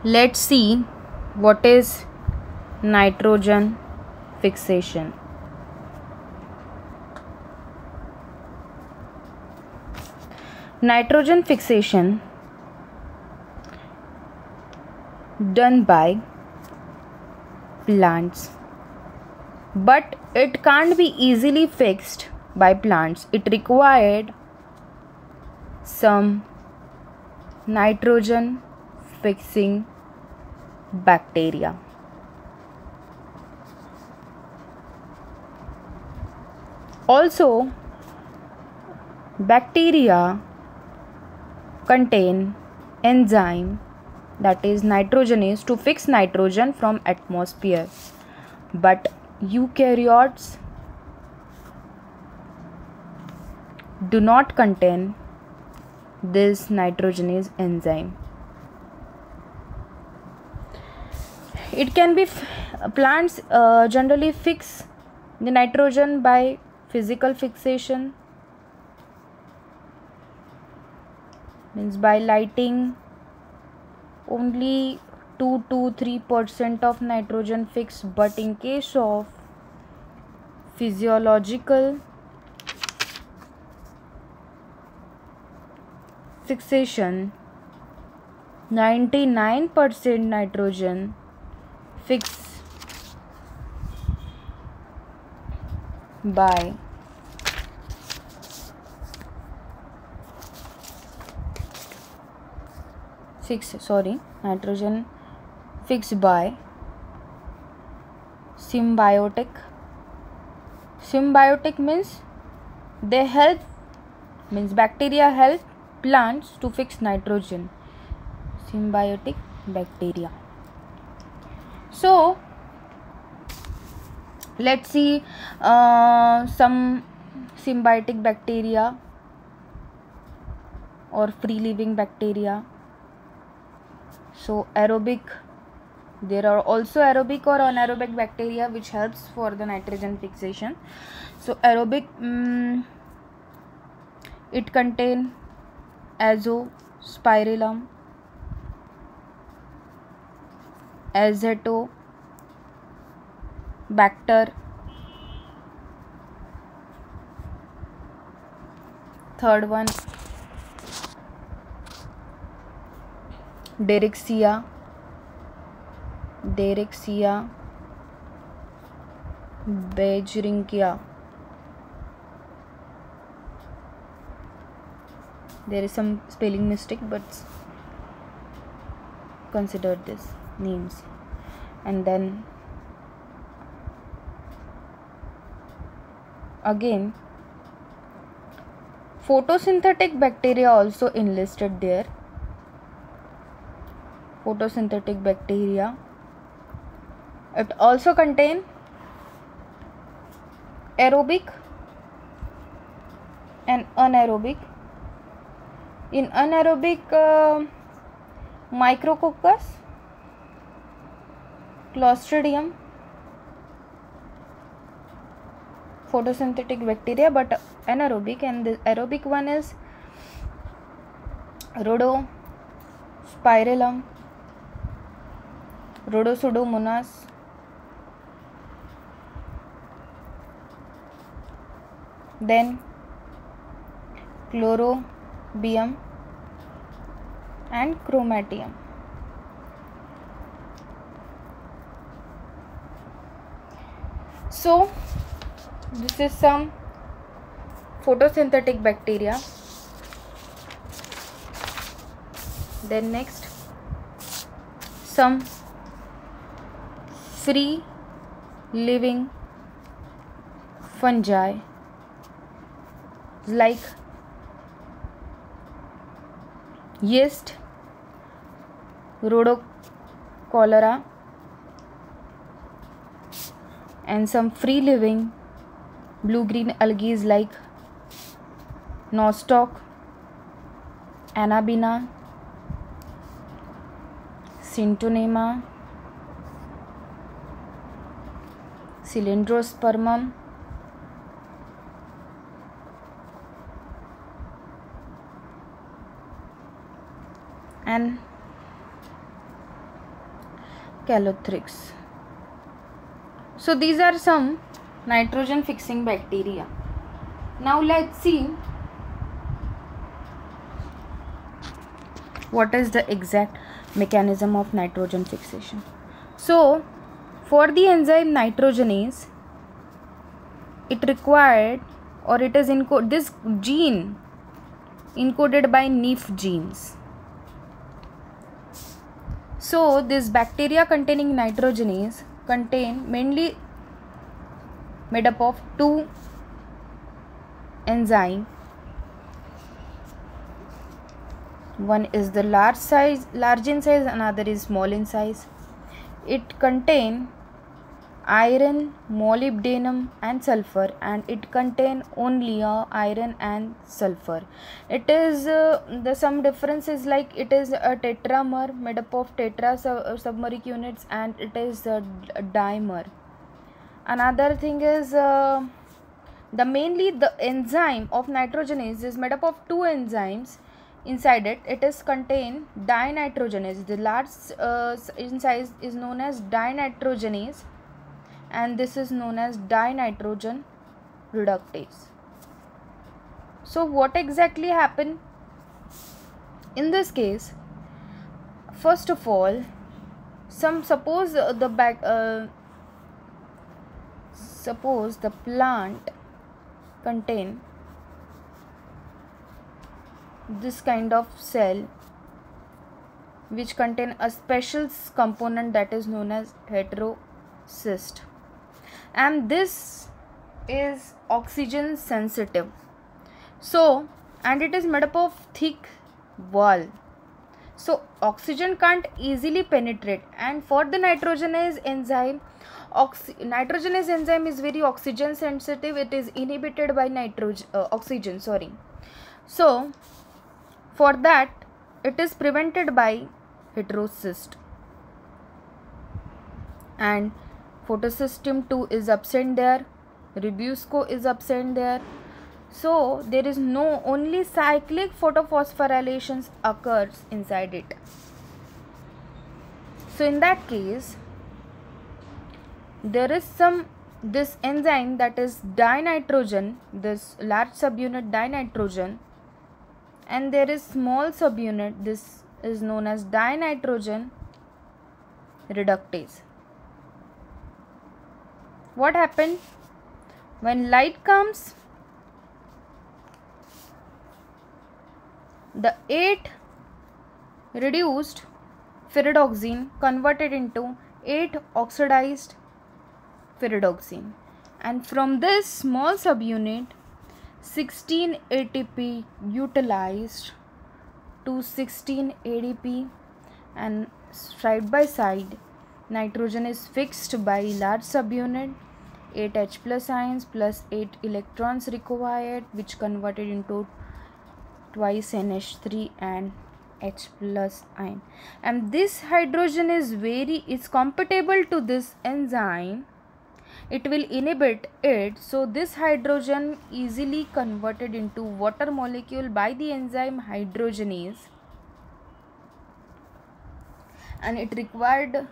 Let's see what is nitrogen fixation. Nitrogen fixation done by plants, but it can't be easily fixed by plants. It required some nitrogen fixing bacteria. Also, bacteria contain enzyme, that is nitrogenase, to fix nitrogen from atmosphere, but eukaryotes do not contain this nitrogenase enzyme. It can be plants generally fix the nitrogen by physical fixation, means by lighting. Only 2 to 3% of nitrogen fix, but in case of physiological fixation, 99% nitrogen fix by nitrogen fixed by symbiotic. Symbiotic means they help, means bacteria help plants to fix nitrogen. Symbiotic bacteria. So let's see some symbiotic bacteria or free living bacteria. So aerobic, there are also aerobic or anaerobic bacteria which helps for the nitrogen fixation. So aerobic, it contain azospirillum, azotobacter, third one Derexia, Bejrinkia. There is some spelling mistake, but consider this names. And then again photosynthetic bacteria also enlisted there. Photosynthetic bacteria, it also contain aerobic and anaerobic. In anaerobic, Micrococcus, Clostridium, photosynthetic bacteria, but anaerobic, and the aerobic one is Rhodospirillum, Rhodosudomonas, then Chlorobium and Chromatium. So this is some photosynthetic bacteria. Then next, some free living fungi like yeast, Rhodocholera, and some free living blue-green algae like nostoc, Anabina, Syntonema, Cylindrospermum, and calothrix. So these are some nitrogen fixing bacteria. Now let's see what is the exact mechanism of nitrogen fixation. So for the enzyme nitrogenase, it required, or it is this gene encoded by NEF genes. So this bacteria containing nitrogenase contain mainly made up of two enzymes. One is the large in size, another is small in size. It contain iron, molybdenum and sulfur, and it contain only iron and sulfur. It is some difference is like it is a tetramer made up of tetra submeric units, and it is a dimer. Another thing is mainly the enzyme of nitrogenase is made up of two enzymes. Inside it, it is contain dinitrogenase. The large in size is known as dinitrogenase, and this is known as dinitrogen reductase. So what exactly happened in this case? First of all, suppose the plant contain this kind of cell which contain a special component that is known as heterocyst, and this is oxygen sensitive. So, and it is made up of thick wall, so oxygen can't easily penetrate. And for the nitrogenase enzyme, nitrogenase enzyme is very oxygen sensitive. It is inhibited by oxygen. So for that, it is prevented by heterocyst, and photosystem 2 is absent there, ribosco is absent there. So there is no only cyclic photophosphorylations occurs inside it. So in that case, there is this enzyme that is dinitrogen, this large subunit dinitrogen, and there is small subunit, this is known as dinitrogen reductase. What happened when light comes? The 8 reduced pyridoxine converted into 8 oxidized pyridoxine, and from this small subunit 16 ATP utilized to 16 ADP, and side by side nitrogen is fixed by large subunit, 8 H plus ions plus 8 electrons required, which converted into twice NH3 and H plus ion, and this hydrogen is compatible to this enzyme. It will inhibit it, so this hydrogen easily converted into water molecule by the enzyme hydrogenase, and it required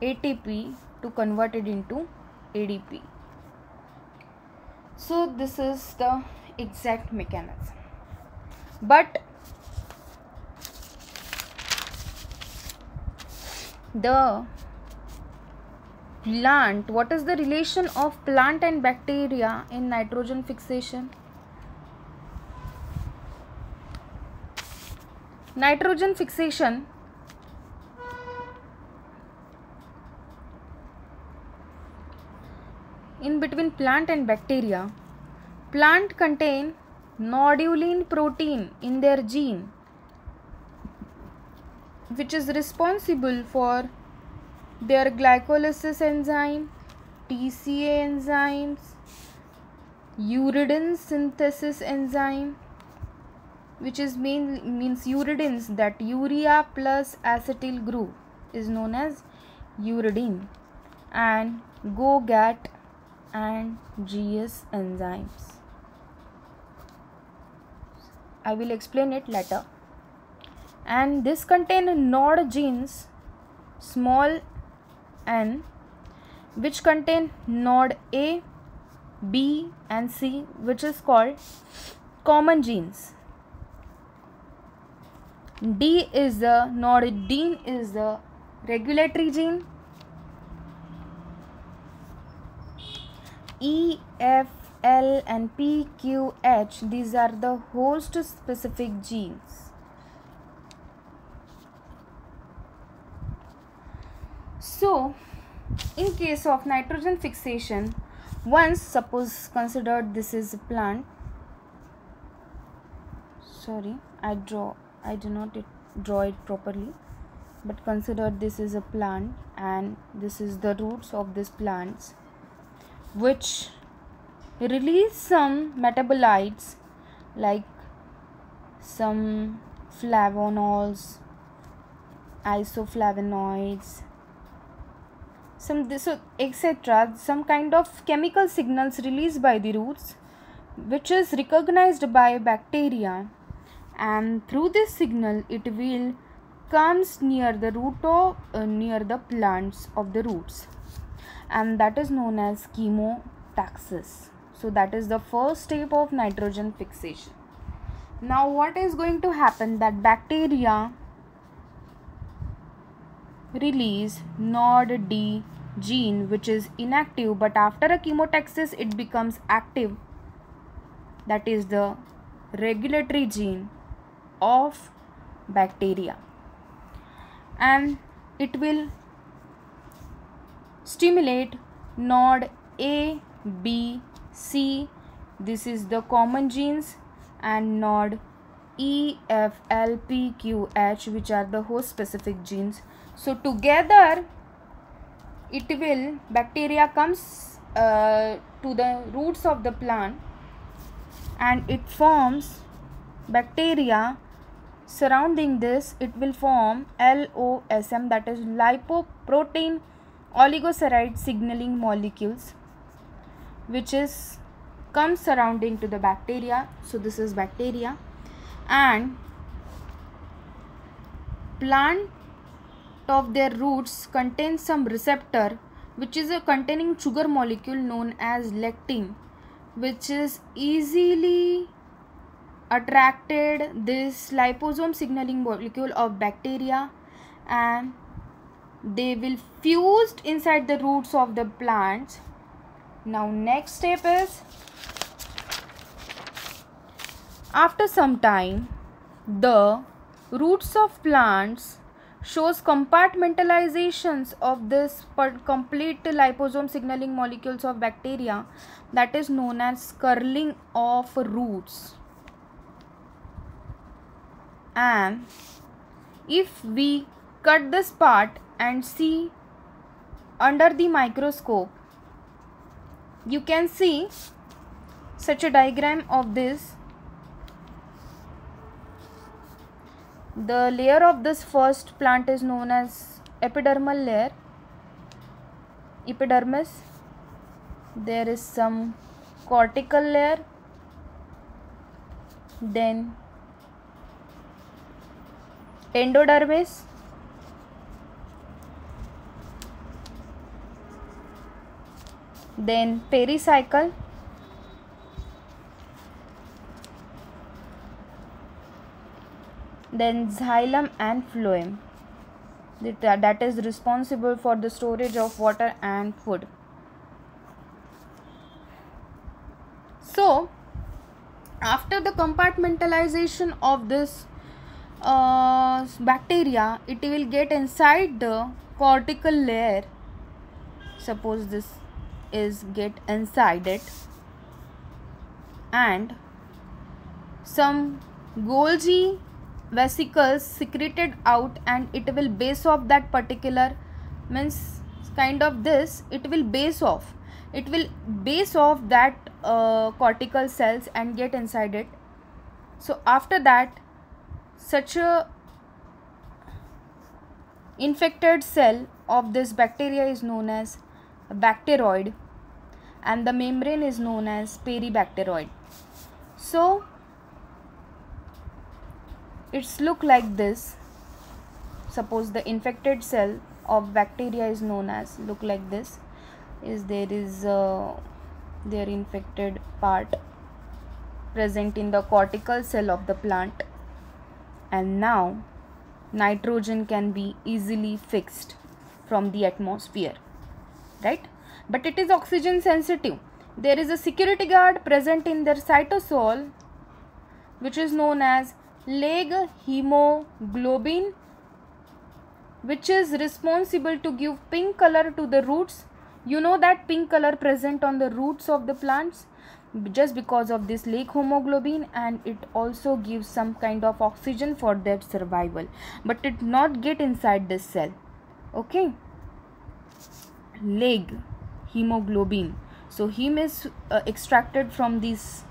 ATP to convert it into ADP. So this is the exact mechanism. But the plant, what is the relation of plant and bacteria in nitrogen fixation? Nitrogen fixation in between plant and bacteria. Plant contain nodulin protein in their gene, which is responsible for their glycolysis enzyme, TCA enzymes, uridine synthesis enzyme, which is means uridines, that urea plus acetyl group is known as uridine, and GOGAT and GS enzymes. I will explain it later. And this contain nod genes small n, which contain node A, B and C, which is called common genes. D is the node D is the regulatory gene. E, F, L and P, Q, H, these are the host specific genes. So in case of nitrogen fixation, once suppose considered this is a plant, sorry, I do not draw it properly, but consider this is a plant and this is the roots of these plants, which release some metabolites like some flavonols, isoflavonoids, some this etc., some kind of chemical signals released by the roots, which is recognized by bacteria, and through this signal it will comes near the root of near the plants of the roots, and that is known as chemotaxis. So that is the first step of nitrogen fixation. Now what is going to happen, that bacteria release node D gene which is inactive, but after a chemotaxis it becomes active, that is the regulatory gene of bacteria, and it will stimulate node A, B, C, this is the common genes, and node E, F, L, P, Q, H, which are the host specific genes. So together it will, bacteria comes to the roots of the plant and it forms bacteria. Surrounding this it will form LOSM, that is lipoprotein oligosaccharide signaling molecules, which is comes surrounding to the bacteria. So this is bacteria, and plant of their roots contains some receptor which is a containing sugar molecule known as lectin, which is easily attracted this liposome signaling molecule of bacteria, and they will fused inside the roots of the plants. Now next step is, after some time the roots of plants shows compartmentalizations of this complete liposome signaling molecules of bacteria, that is known as curling of roots. And if we cut this part and see under the microscope, you can see such a diagram of this. The layer of this first plant is known as epidermal layer, epidermis. There is some cortical layer, then endodermis, then pericycle, then xylem and phloem, that is responsible for the storage of water and food. So after the compartmentalization of this bacteria, it will get inside the cortical layer. Suppose this is get inside it, and some Golgi vesicles secreted out, and it will base off that particular, means kind of this, it will base off that cortical cells and get inside it. So after that, such a infected cell of this bacteria is known as bacteroid, and the membrane is known as peribacteroid. So it's look like this. Suppose the infected cell of bacteria is known as, look like this, is there is their infected part present in the cortical cell of the plant, and now nitrogen can be easily fixed from the atmosphere, right? But it is oxygen sensitive. There is a security guard present in their cytosol which is known as leg hemoglobin, which is responsible to give pink color to the roots. You know that pink color present on the roots of the plants just because of this leg hemoglobin, and it also gives some kind of oxygen for their survival, but it not get inside this cell. Okay, leg hemoglobin. So heme is extracted from this,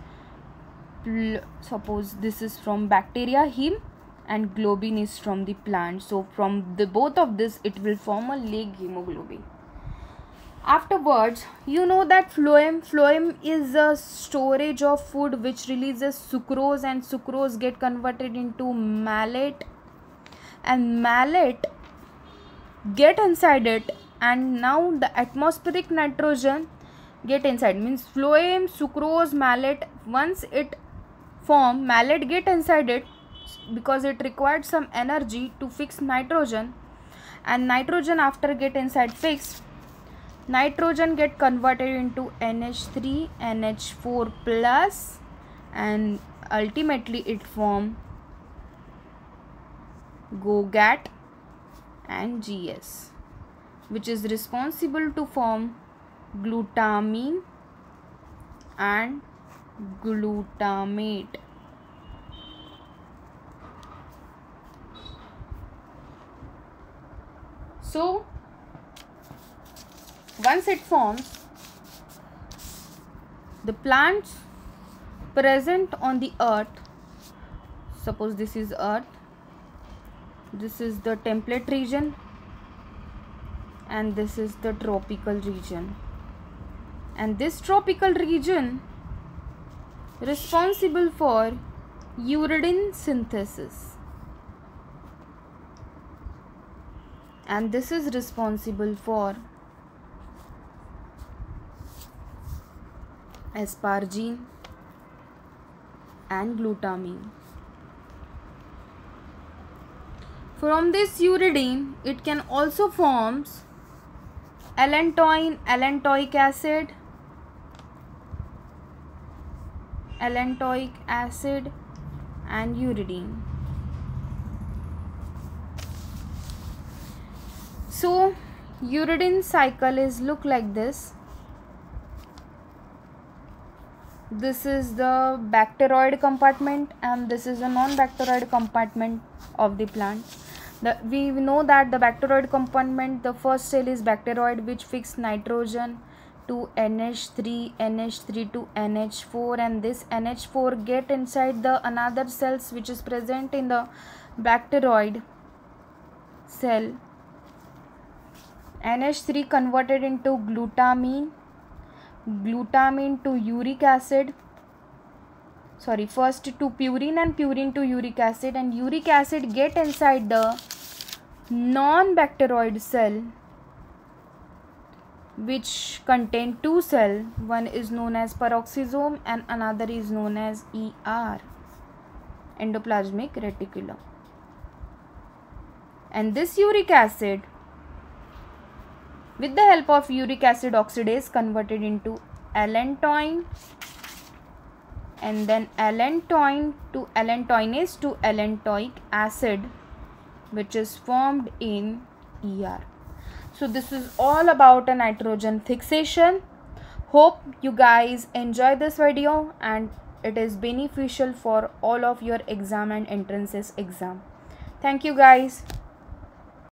suppose this is from bacteria heme and globin is from the plant. So from the both of this it will form a leg hemoglobin. Afterwards, you know that phloem is a storage of food which releases sucrose, and sucrose get converted into malate, and malate get inside it, and now the atmospheric nitrogen get inside, means phloem, sucrose, malate. Once it form, malate get inside it because it required some energy to fix nitrogen, and nitrogen after get inside fixed, nitrogen get converted into NH3, NH4 plus, and ultimately it form GOGAT and GS, which is responsible to form glutamine and glutamate. So once it forms, the plants present on the earth, suppose this is earth, this is the temperate region, and this is the tropical region, and this tropical region responsible for uridine synthesis, and this is responsible for asparagine and glutamine. From this uridine, it can also forms allantoin, allantoic acid, allantoic acid and uridine. So uridine cycle is look like this. This is the bacteroid compartment and this is a non-bacteroid compartment of the plant. We know that the bacteroid compartment, the first cell is bacteroid, which fix nitrogen to NH3, NH3 to NH4, and this NH4 get inside the another cells which is present in the bacteroid cell. NH3 converted into glutamine, glutamine to uric acid, sorry, first to purine and purine to uric acid, and uric acid get inside the non-bacteroid cell which contain two cells. One is known as peroxisome and another is known as ER, endoplasmic reticulum. And this uric acid, with the help of uric acid oxidase, converted into allantoin, and then allantoin to allantoinase to allantoic acid, which is formed in ER. So this is all about a nitrogen fixation. Hope you guys enjoy this video and it is beneficial for all of your exam and entrances exam. Thank you guys.